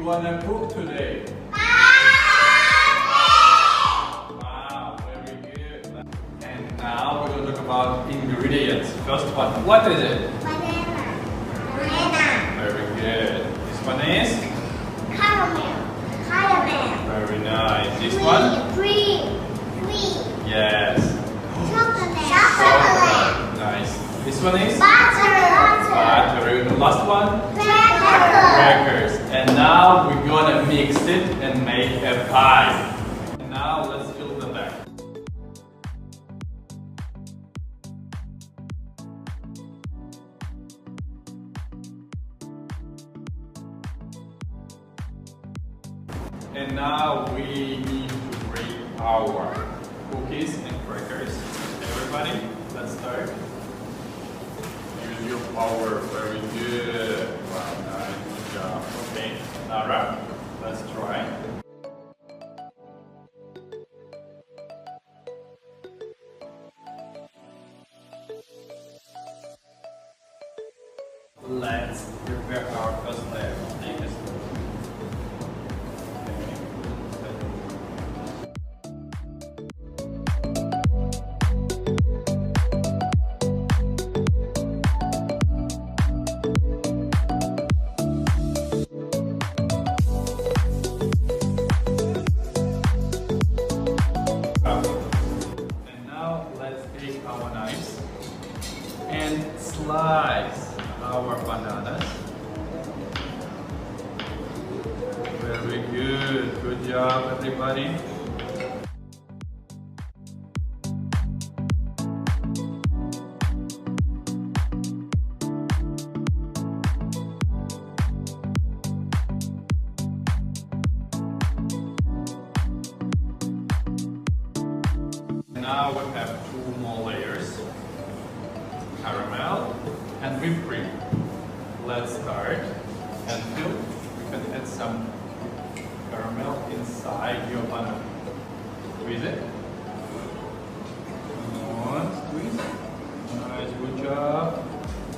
wanna cook today? Wow, very good. And now we're going to talk about ingredients. First one, what is it? Banana. Very good. This one is? Caramel. Very nice. This one? Green. Yes. Chocolate. Nice. This one is? Butter. Very good. The last one? Crackers. And now we're gonna mix it and make a pie. And now let's fill the bag. And now we need to break our cookies and crackers. Everybody, let's start. Use your power. Very good. Wow, nice. Good job. Okay, now wrap. Let's try. Let's prepare our first layer. Take a spoon. And now let's take our knives and slice our bananas. Very good. Good job, everybody. Now we have two more layers, caramel and whipped cream. Let's start and fill. We can add some caramel inside your banana. Squeeze it. Come on, squeeze. Nice, good job.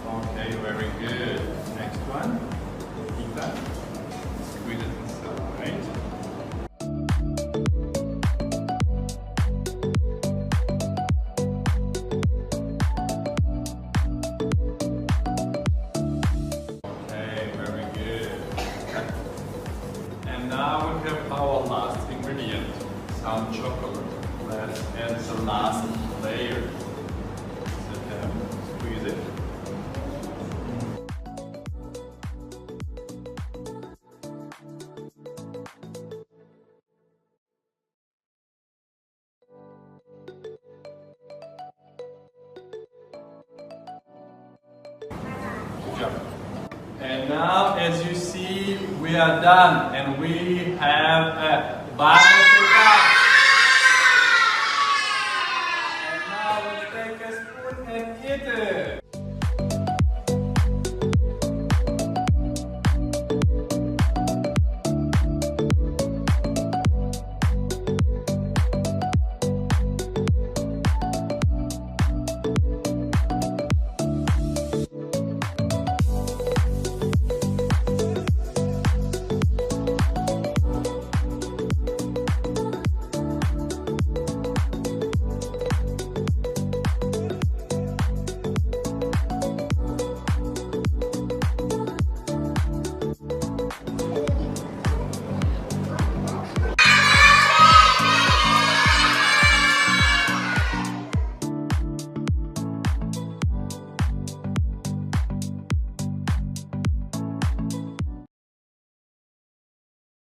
Okay, very good. Next one. Keep that. Squeeze it inside. Now we have our last ingredient, some chocolate. Let's add the last layer. Squeeze it. Good job. And now, as you see, we are done, and we have a